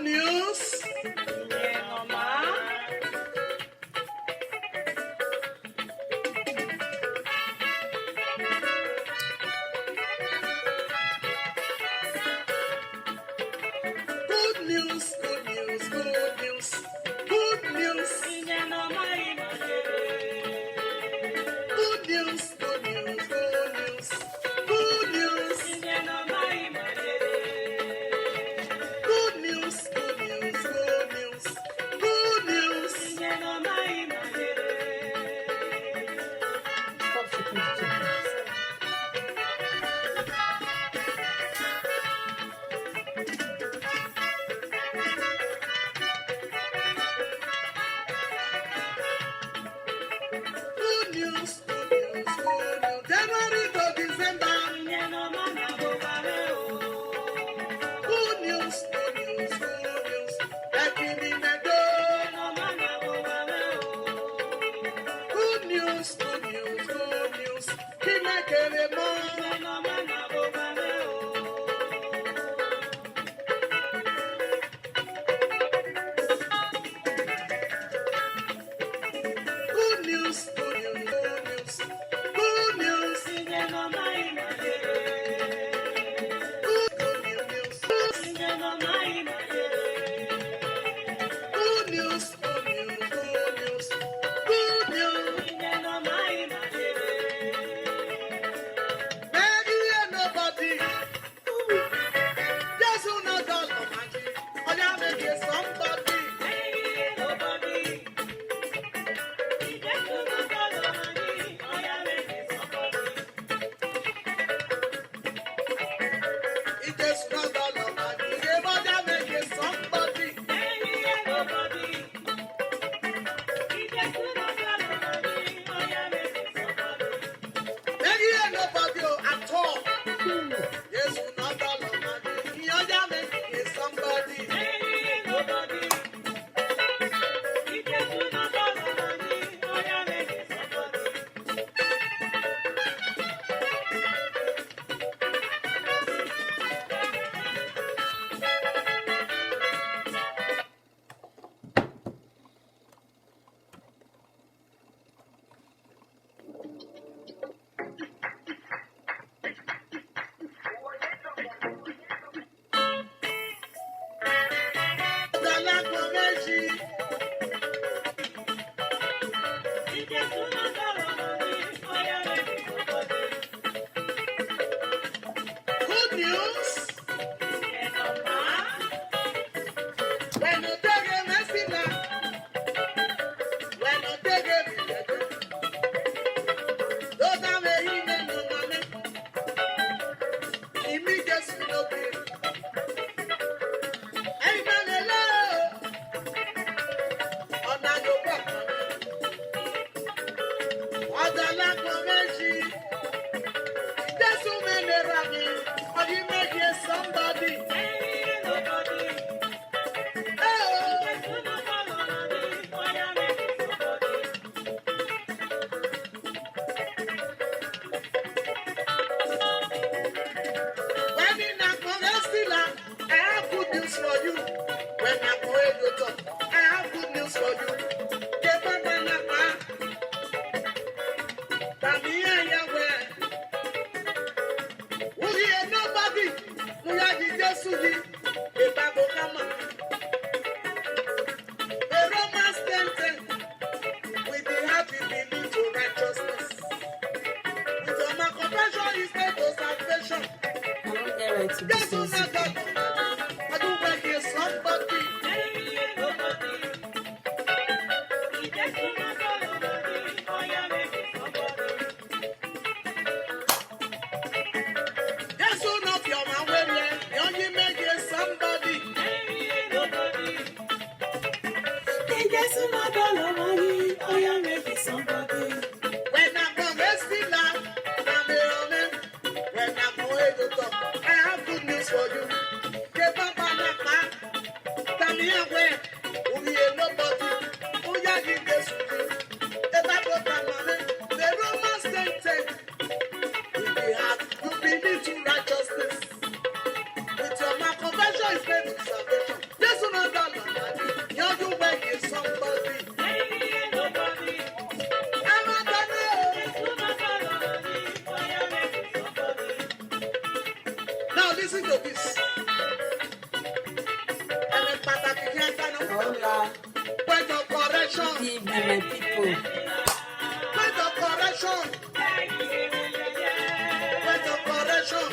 news. Good news, good news, good news, good news. Good news, good news, good news, good news. Good news, good news, good news, good news. Good news, good news, good news. January to December. Good news, good news, good news. Back in the good news, good news, good news. Kimekelemo. Good news, good news, good news, good news. Good news, good news, good news, good news, good news. Maybe you're nobody. Just who knows all the magic. Oh, yeah, maybe you're somebody. It just knows all the magic. Yeah, but yeah, maybe you're somebody. Maybe you're nobody at all. Yes, who knows all the magic. Yeah, yeah, maybe you're somebody. Good news. When you take a message, when you take a video, those are the email no money. Immediately no pay. Hey, man, hello. On a go back. Odala Komeshi. There's so many running. Or you make it somebody. When in a Conestilla, I have good news for you. When I'm going to talk, I have good news for you. Get back on that man. Tamia Yahweh. Who hear nobody? Who are the Jesuit? The Bible come. The Romans 10:10. With the happy belief to righteousness. With your confession is made to salvation. Yes, who knows that? I do want to hear somebody. Yes, who knows your man where you only make it somebody. When I'm going to steal out, I'm a woman. When I'm going to talk, I have good news for you. Get back on that man. Tamia Yahweh. Who hear nobody? Who are the Jesuit? The Bible come. The Romans 10:10. With the heart, you believe to righteousness. With your mouth, confession is made to salvation. Yes, who knows to this. And then Pataki Kiantano. Hola. Point of correction. Good evening, my people. Point of correction. Point of correction.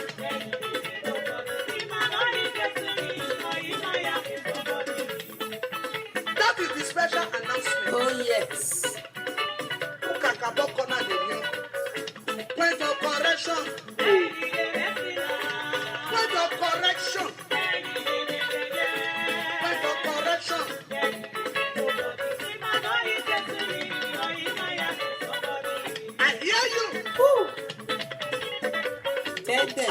That is the special announcement. Oh, yes. Ukakabokona de New. Point of correction. Point of correction. Point of correction. I hear you. Woo. Tell them.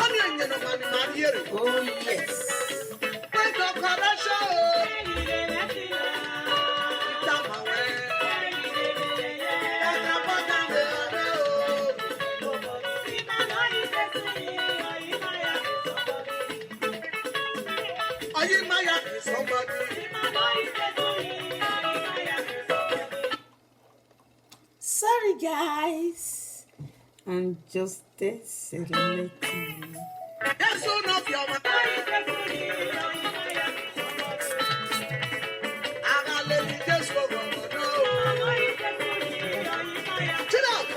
Oh, yes. Point of correction. Sorry, guys. I'm just celebrating. That's all of your chill out.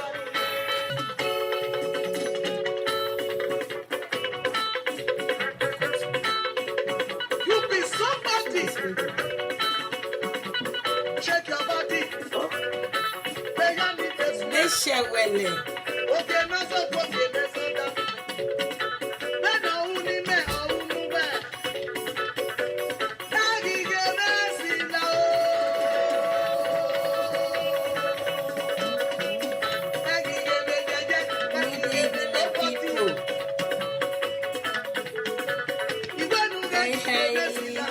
You be somebody. Shake your body. Neshewele. Okay, no so okay, no so that. Me no uni me unu me. Nagi ge mesi la o. Nagi ge me jeje. Nagi ge me People. Iwenu ge Hey, mesi la.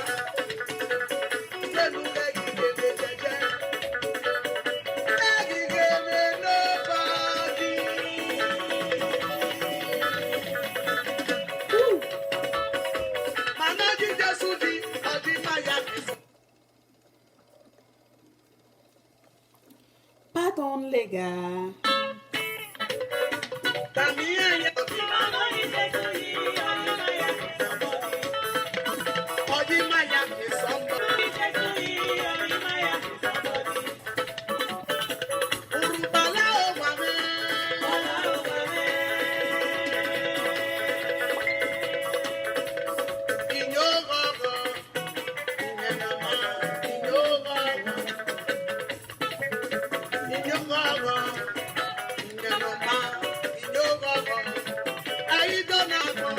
Iwenu ge jeje. Nagi ge me nobody. Woo. Manaji Jesuji, Odi Maya. Pardon, les gars. Odi Maya is somebody. Urubala Obame. Inyogogo. Inenama. Inyogogo. Inyogogo. Inenama. Inyogogo. Aidonago.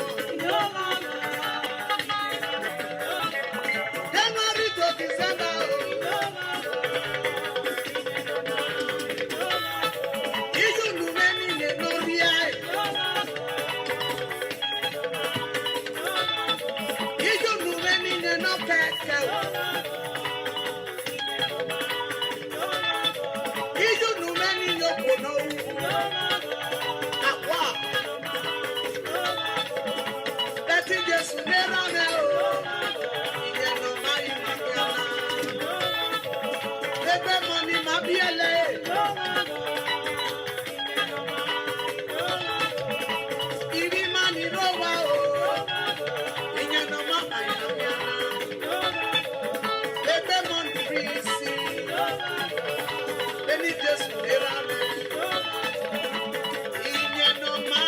January to December. Iju numeni ne noria. Iju numeni ne no keke. Iju numeni no kono. Akwa. Leti Jesu nera me o. Iye no mai makiana. Ebe money mabiele. Iri mani rowa o. Iye no mama makiana. Ebe money risi. Leti Jesu nera me. Iye no ma.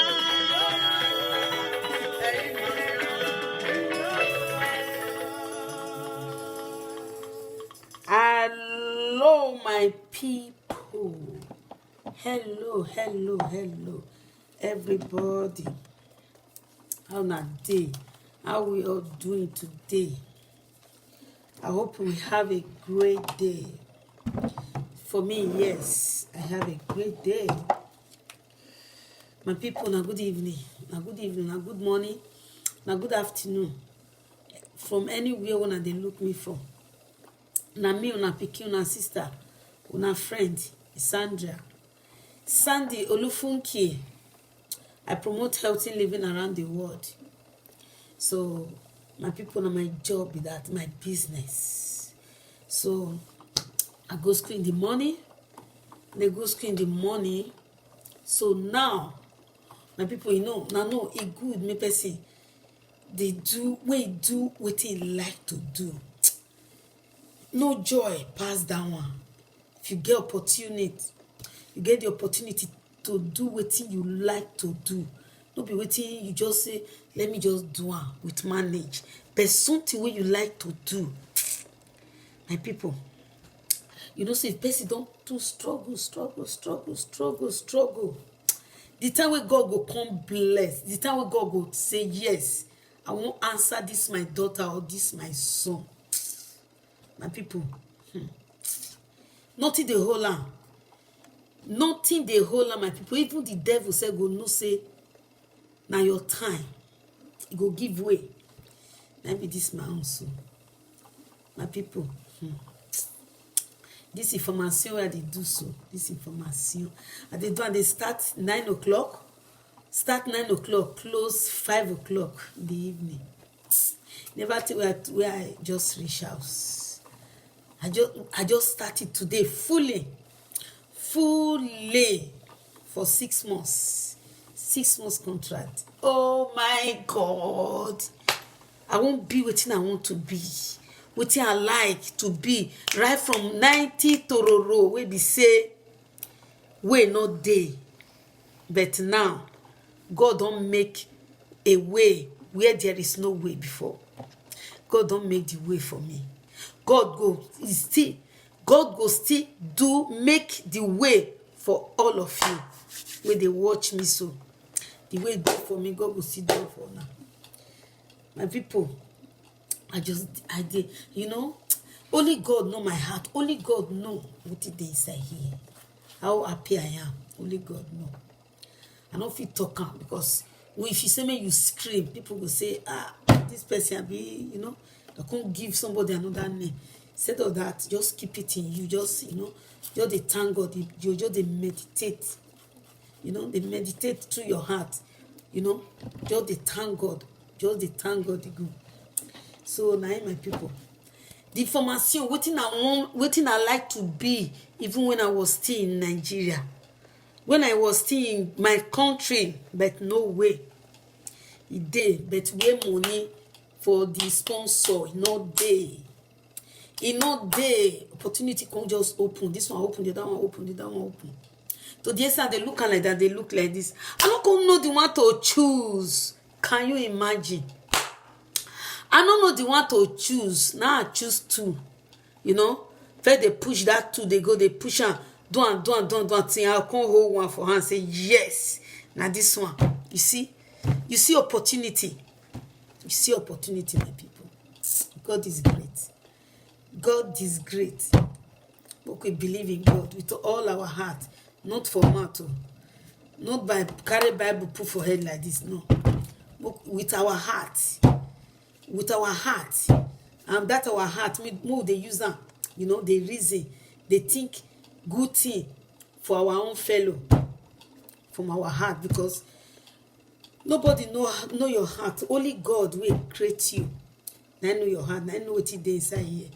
Hello, my people. Hello, everybody. How na day? How we all doing today? I hope we have a great day. For me, yes, I have a great day. My people, na good evening, na good morning, na good afternoon. From anywhere when they look me from. Na me, una pikin, una sister, una friend, Sandra. Sandy Olufunke. I promote healthy living around the world. So, my people, na my job is that, my business. So, I go school in the morning. They go school in the morning. So now, my people, you know, it good, me person. they do wey do wetin you like to do. No joy pass that one. If you get opportunity, you get the opportunity to do wetin you like to do. No be wetin you just say, let me just do am with manage. But something wey you like to do. My people, you know, say if person don too struggle, the time wey God go come bless, the time wey God go say, yes, I wan answer this my daughter or this my son. My people, nothing dey hold am. Nothing dey hold am, my people. Even the devil say go know say na your time. E go give way. Na be this my own so. My people, this information wey I dey do so, this information I dey do, and dey start 9 o'clock, close 5 o'clock in the evening. Never till where I just reach house. I just started today fully for 6 months. 6 months contract. Oh my God. I won't be wetin I want to be. Wetin I like to be. Right from 90 tororo wey be say wey no dey. But now God don make a way where there is no way before. God don make the way for me. God go still make the way for all of you wey dey watch me so. The way do for me, God will still do for now. My people, I did, you know, only God know my heart. Only God know what it is inside here. How happy I am. Only God know. I don't feel talk am because if you say me you scream, people will say, this person be, you know, I can't give somebody another name. Instead of that, just keep it in you. Just, you know, just they thank God. You just they meditate. You know, they meditate through your heart. You know, just they thank God. Just they thank God the good. So now, my people, the information, waiting I like to be, even when I was still in Nigeria, when I was still in my country, but no way. It did, but where money for the sponsor, no day. In no day, opportunity can just open. This one open, the other one open, the other one open. So the inside they look like that, they look like this. I don't know the one to choose. Can you imagine? I don't know the one to choose. Now I choose two. You know? First they push that two, they go, they push and do. I can't hold one for her and say, yes. Now this one. You see? You see opportunity. You see opportunity, my people. God is great. God is great. But we believe in God with all our heart. Not for mouth. Not by carry Bible put for head like this. No. But with our heart. With our heart. And that our heart, more they use them. You know, they reason. They think good thing for our own fellow. From our heart. Because nobody know your heart. Only God will create you. Now I know your heart. Now I know what it is inside here.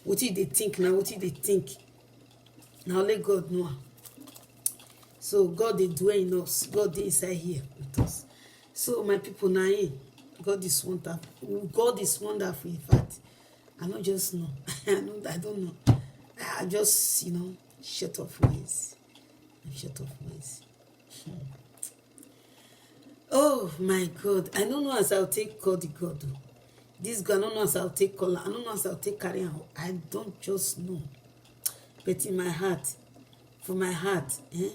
What they think now. What they think. Now let God know. So God is dwelling in us. God is inside here with us. So my people now, God is wonderful. God is wonderful. In fact, I don't just know. I don't know. I just, you know, shut off ways. Shut off ways. Oh my God. I don't know as I'll take God the God. This God, I don't know as I'll take color. I don't know as I'll take carry out. I don't just know. But in my heart, for my heart, it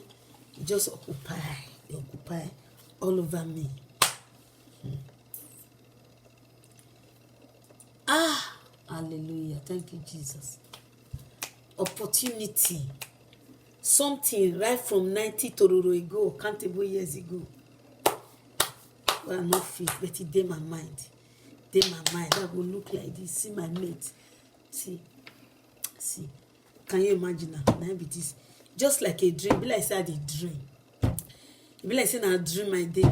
just occupy all over me. Hallelujah. Thank you, Jesus. Opportunity. Something right from 90 tororo ago, countable years ago. Well, I'm not fit, but it did my mind. That will look like this. See my mate. See. Can you imagine now? Now be this. Just like a dream. Be like say I did dream. Be like saying I dream my day.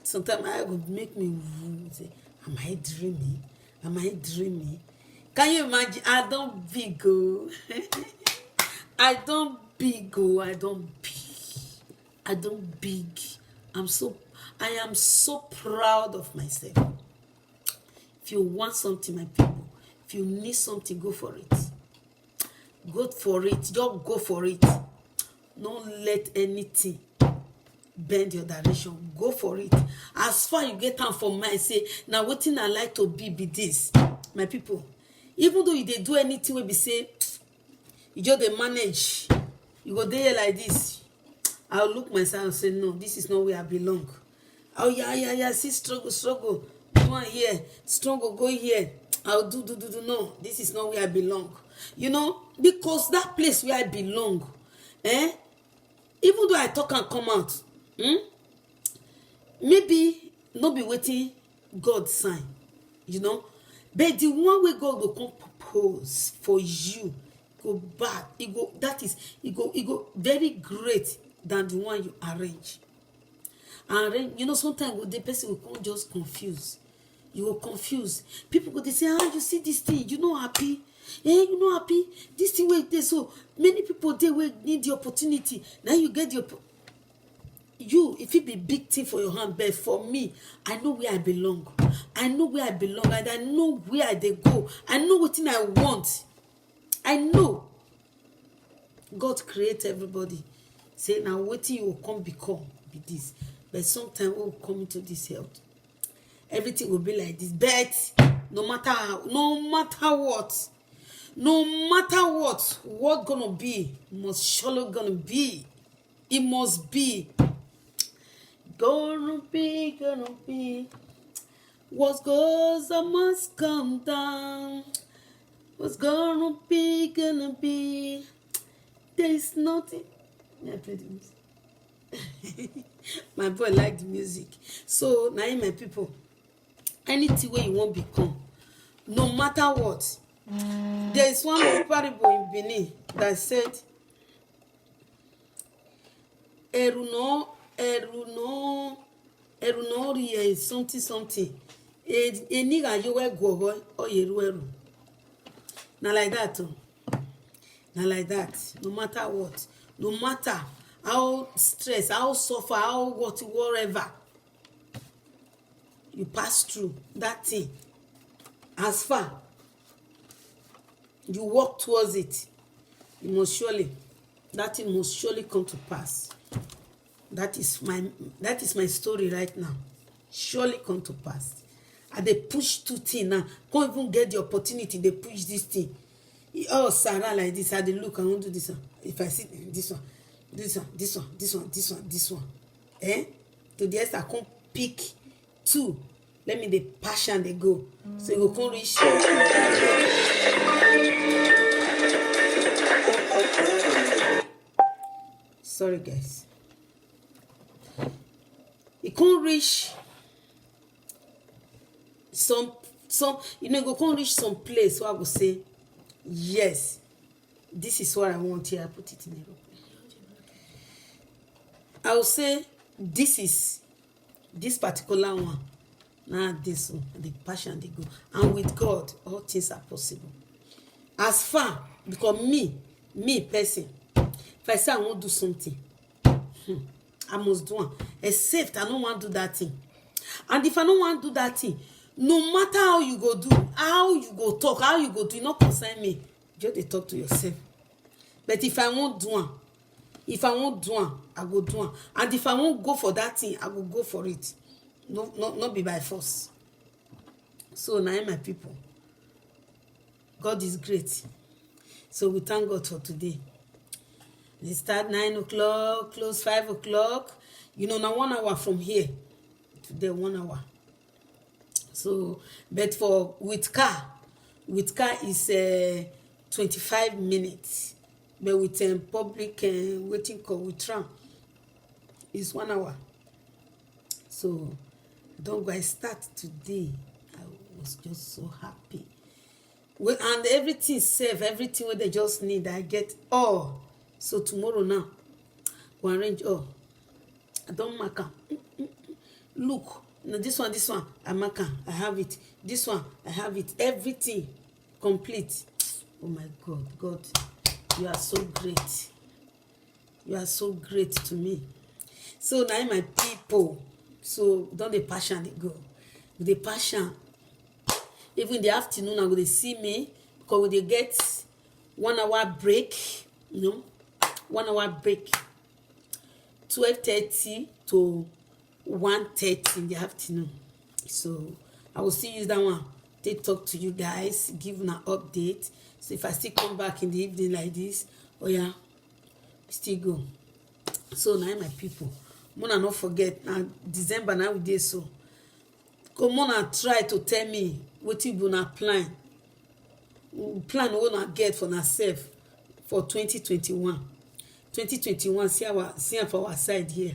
Sometimes I would make me say, am I dreaming? Am I dreaming? Can you imagine? I don't big go. I don't big. I am so proud of myself. If you want something, my people, if you need something, go for it. Go for it. Just go for it. Don't let anything bend your direction. Go for it. As far you get time for mind, say, now wetin I like to be this. My people, even though you dey do anything wey be say, you just dey manage, you go there like this. I'll look myself and say, no, this is not where I belong. Oh, yeah, see, struggle. Go on here, struggle, go here. I'll do. No, this is not where I belong. You know, because that place where I belong, even though I talk and come out, maybe not be waiting God sign, you know, but the one way God will come propose for you, go bad, it go very great than the one you arrange. And you know, sometimes the person will come just confuse. You will confuse. People go, they say, you see this thing, you not happy. You not happy. This thing wait there. So many people they will need the opportunity. Now you get the if it be big thing for your hand, but for me, I know where I belong. I know where I belong, and I know where they go. I know what thing I want. I know. God create everybody. Say now what you will come become be this. But sometimes we will come into this health. Everything will be like this. But no matter what gonna be, must surely gonna be. It must be. Gonna be. What goes up must come down. What's gonna be. There is nothing. Yeah, play the music. My boy like the music. So now my people, anything where you won't become, no matter what. There is one parable in Benin that said, Eruno something. Eniga yowe gogo or yeru. Now like that too. Now like that. No matter what. No matter how stress, how suffer, how whatever you pass through that thing, as far you walk towards it, that thing must surely come to pass. That is my story right now. Surely come to pass. And they push two things now. Can't even get the opportunity. They push this thing. Oh, Sarah like this. I they look. I won't do this one. If I see this one. To the rest I can't pick two. Let me the passion they go. So you can't reach. Sorry guys. You can't reach some you can't reach some place where I will say, yes, this is what I want here. I put it in a room. I will say this particular one. Now this one, the passion they go. And with God, all things are possible. As far, because me person, if I say I won't do something, I must do it. Except I don't want to do that thing. And if I don't want to do that thing, no matter how you go do, how you go talk, how you go do, it not concern me. Just they talk to yourself. But if I won't do it, I go do it. And if I won't go for that thing, I will go for it. Not be by force. So now my people, God is great. So we thank God for today. They start 9 o'clock, close 5 o'clock. You know, now 1 hour from here. Today 1 hour. So, but with car is 25 minutes. But with public waiting call with tram is 1 hour. So don't go. I start today. I was just so happy. Well, and everything safe, everything what they just need, I get all. So tomorrow now, we arrange all. I don't mark am. Look, now this one, I mark am. I have it. This one, I have it. Everything complete. Oh my God, God, you are so great. You are so great to me. So now my people, so don't the passion they go. With the passion, even in the afternoon I go dey see me because we dey get 1 hour break, 1 hour break, 12:30 to 1:30 in the afternoon. So I will still use that one to talk to you guys, give an update. So if I still come back in the evening like this, oh yeah, still go. So now my people, mona not forget now December now we dey so. Come on, try to tell me what you gonna plan wey una get for yourself for 2021. 2021, see am for our side here.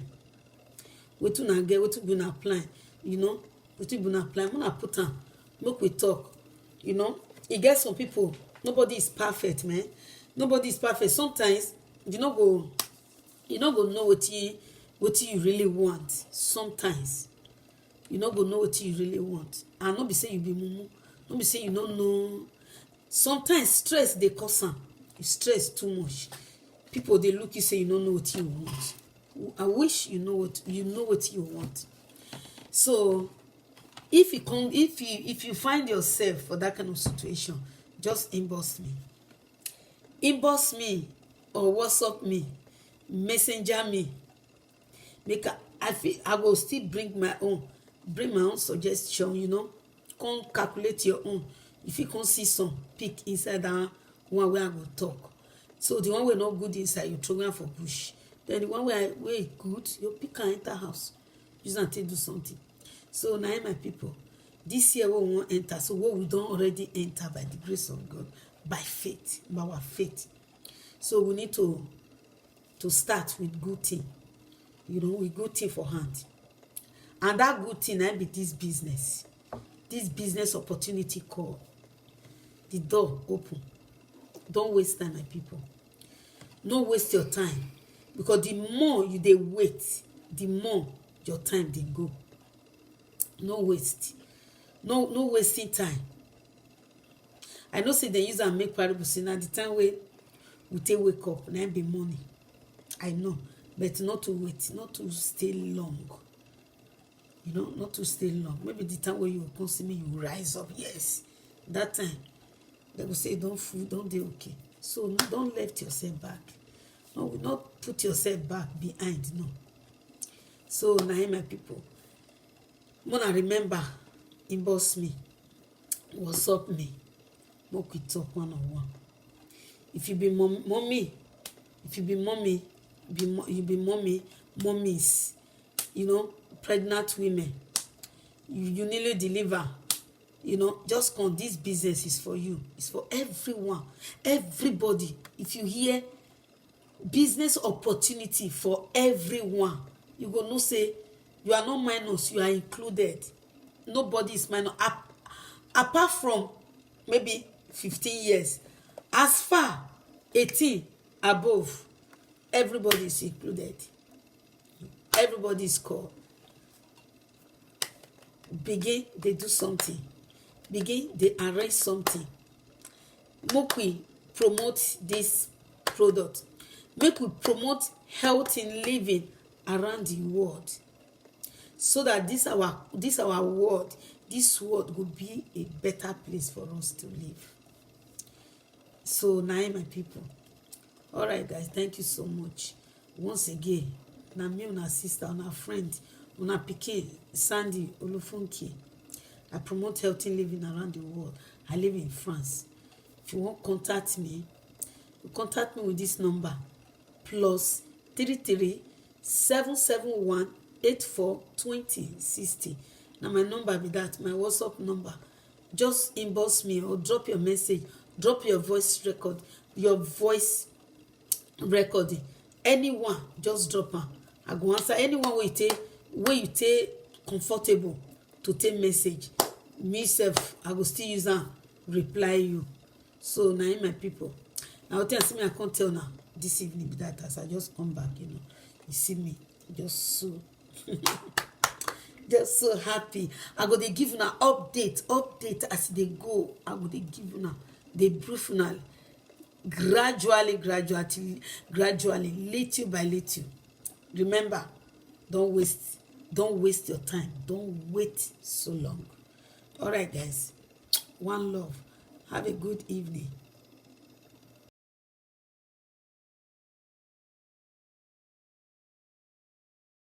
Wetin una get, wetin una plan, wetin una plan, una put am, make we talk. E get some people, nobody is perfect, man. Nobody is perfect. Sometimes you no go know wetin you really want. Sometimes you no go know wetin you really want, and no be say you be mumu, no be say you no know. Sometimes stress dey cause am. You stress too much, people dey look you say you no know what you want. I wish you know what you want. So if you find yourself for that kind of situation, just inbox me or WhatsApp me, messenger me. I go still bring my own suggestion. Come calculate your own. If you can see some pick inside that one where I go talk. So the one wey not good inside, you throw am for bush. Then the one where good, you pick and enter house. Use am take do something. So now my people, this year we won't enter. So what we don't already enter by the grace of God, by faith, by our faith. So we need to start with good thing. With good thing for hand. And that good thing I be this business opportunity call. The door open. Don't waste time, my people. No waste your time, because the more you dey wait, the more your time dey go. No waste. No wasting time. I know say they use and make parable say na the time wey we take wake up na be morning. I know, but not to wait, not to stay long. Not to stay long. Maybe the time where you come see me, you rise up. Yes, that time they will say don't dey okay. So don't left yourself back. No, not put yourself back behind. No. So now my people, wanna remember, inbox me, WhatsApp me, make we talk one-on-one. If you be mommy, mommies, pregnant women, you nearly deliver, just come. This business is for you. It's for everyone, everybody. If you hear business opportunity for everyone, you go know say you are not minus, you are included. Nobody is minus, apart from maybe 15 years. As far 18 above, everybody is included. Everybody is called. Begin, they do something. Begin, they arrange something. Make we promote this product. Make we promote health in living around the world, so that this our world, this world will be a better place for us to live. So now my people, all right guys, thank you so much once again. Na me, una sister, una friend, una pikin Sandy Olufunke. I promote healthy living around the world. I live in France. If you want contact me, you contact me with this number, +33 771 84 20 60. Now my number be that, my WhatsApp number. Just inbox me or drop your message, drop your voice recording. Anyone, just drop am. I go answer anyone where you take comfortable to take message. Me self, I go still use am reply you. So now my people, now I see me, I can't tell now this evening be that, as I just come back, you see me just so just so happy. I go dey give una update as they go. I go dey give una, dey brief una gradually, little by little. Remember, don't waste your time. Don't wait so long. All right guys, one love. Have a good evening.